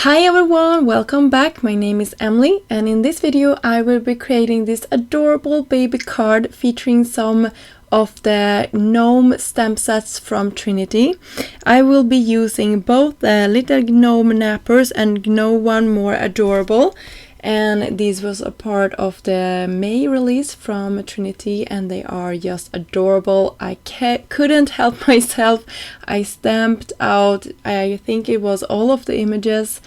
Hi everyone, welcome back. My name is Emily, and in this video I will be creating this adorable baby card featuring some of the Gnome stamp sets from Trinity. I will be using both the little Gnome nappers and Gnome one more adorable, and these was a part of the May release from Trinity and they are just adorable. I couldn't help myself. I stamped out, I think it was all of the images,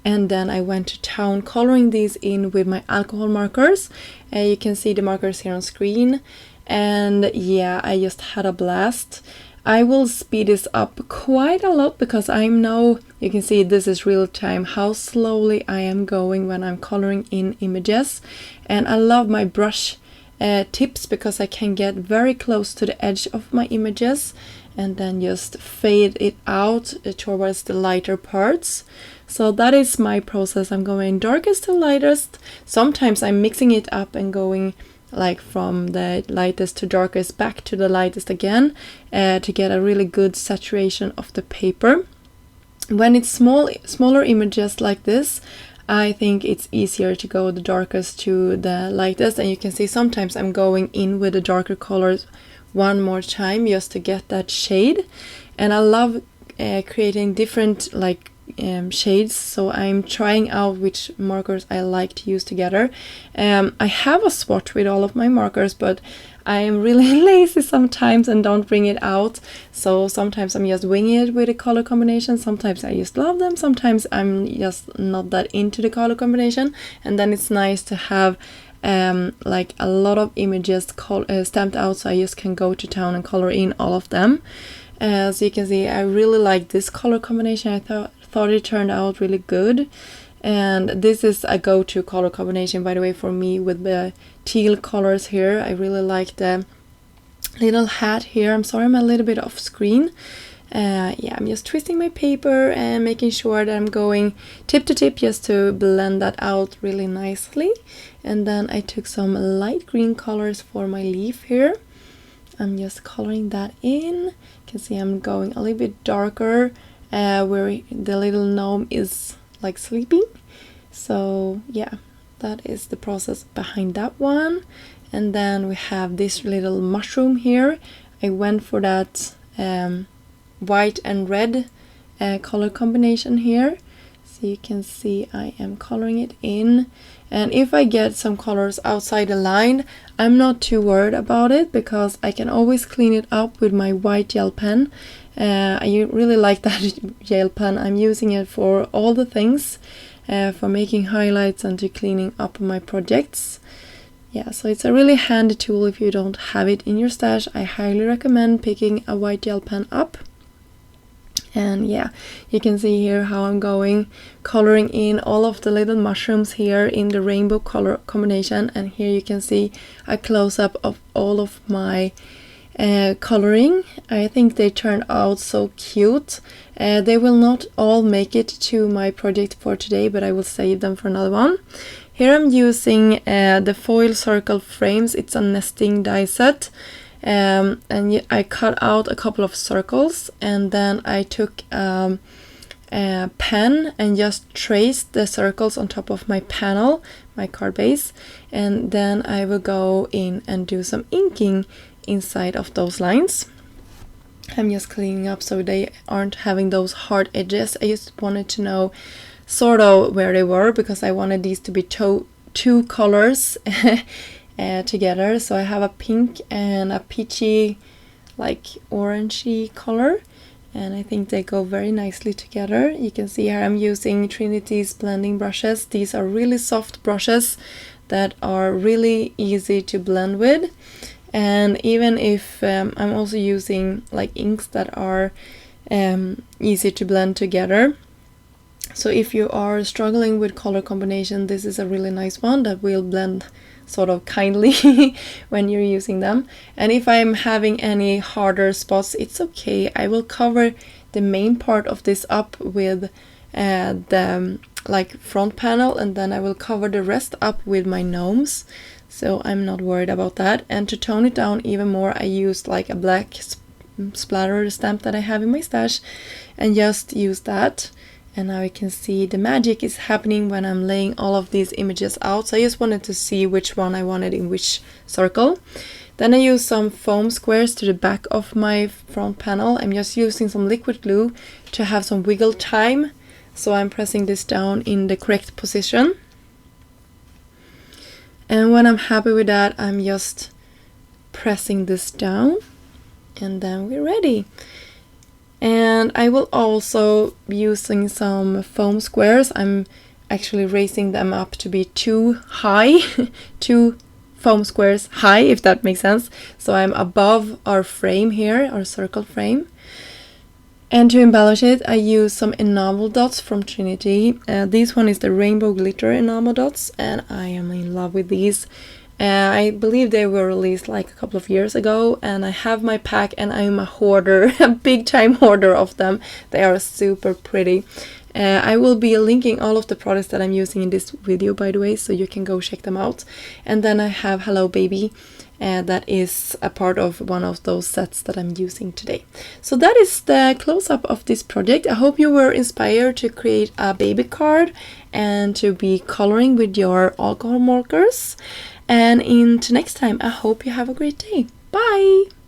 and then I went to town coloring these in with my alcohol markers. You can see the markers here on screen, and yeah, I just had a blast. I will speed this up quite a lot because I'm now, you can see this is real time, how slowly I am going when I'm coloring in images. And I love my brush tips because I can get very close to the edge of my images and then just fade it out towards the lighter parts. So that is my process. I'm going darkest to lightest. Sometimes I'm mixing it up and going like from the lightest to darkest back to the lightest again to get a really good saturation of the paper. When it's smaller images like this, I think it's easier to go the darkest to the lightest, and you can see sometimes I'm going in with the darker colors one more time just to get that shade. And I love creating different shades, so I'm trying out which markers I like to use together. I have a swatch with all of my markers, but I am really lazy sometimes and don't bring it out, so sometimes I'm just winging it with a color combination. Sometimes I just love them, sometimes I'm just not that into the color combination, and then it's nice to have like a lot of images stamped out, so I just can go to town and color in all of them. So you can see I really like this color combination. I thought it turned out really good, and this is a go-to color combination, by the way, for me with the teal colors here. I really like the little hat here. I'm sorry I'm a little bit off screen. Yeah, I'm just twisting my paper and making sure that I'm going tip to tip just to blend that out really nicely. And then I took some light green colors for my leaf here. I'm just coloring that in. You can see I'm going a little bit darker where the little gnome is like sleeping. So yeah, that is the process behind that one. And then we have this little mushroom here. I went for that white and red color combination here. So you can see I am coloring it in. And if I get some colors outside the line, I'm not too worried about it because I can always clean it up with my white gel pen. I really like that gel pen. I'm using it for all the things, for making highlights and to cleaning up my projects. Yeah, so it's a really handy tool if you don't have it in your stash. I highly recommend picking a white gel pen up. And yeah, you can see here how I'm going coloring in all of the little mushrooms here in the rainbow color combination. And here you can see a close-up of all of my coloring. I think they turned out so cute. They will not all make it to my project for today, but I will save them for another one. Here I'm using the foil circle frames. It's a nesting die set. And I cut out a couple of circles, and then I took a pen and just traced the circles on top of my panel, my card base, and then I will go in and do some inking inside of those lines. I'm just cleaning up so they aren't having those hard edges. I just wanted to know sort of where they were because I wanted these to be two colors together. So I have a pink and a peachy, like orangey color, and I think they go very nicely together. You can see here I'm using Trinity's blending brushes. These are really soft brushes that are really easy to blend with. And even if I'm also using like inks that are easy to blend together. So if you are struggling with color combination, this is a really nice one that will blend sort of kindly when you're using them. And if I'm having any harder spots, it's okay. I will cover the main part of this up with the like front panel, and then I will cover the rest up with my gnomes. So I'm not worried about that. And to tone it down even more, I used like a black splatter stamp that I have in my stash and just use that. And now you can see the magic is happening when I'm laying all of these images out. So I just wanted to see which one I wanted in which circle. Then I use some foam squares to the back of my front panel. I'm just using some liquid glue to have some wiggle time. So I'm pressing this down in the correct position. And when I'm happy with that, I'm just pressing this down. And then we're ready. And I will also be using some foam squares. I'm actually raising them up to be too high, 2 foam squares high, if that makes sense. So I'm above our frame here, our circle frame. And to embellish it, I use some enamel dots from Trinity. This one is the rainbow glitter enamel dots, and I am in love with these. I believe they were released like a couple of years ago, and I have my pack and I'm a hoarder, a big time hoarder of them. They are super pretty. I will be linking all of the products that I'm using in this video, by the way, so you can go check them out. And then I have Hello Baby, that is a part of one of those sets that I'm using today. So that is the close-up of this project. I hope you were inspired to create a baby card and to be coloring with your alcohol markers. And until next time, I hope you have a great day. Bye!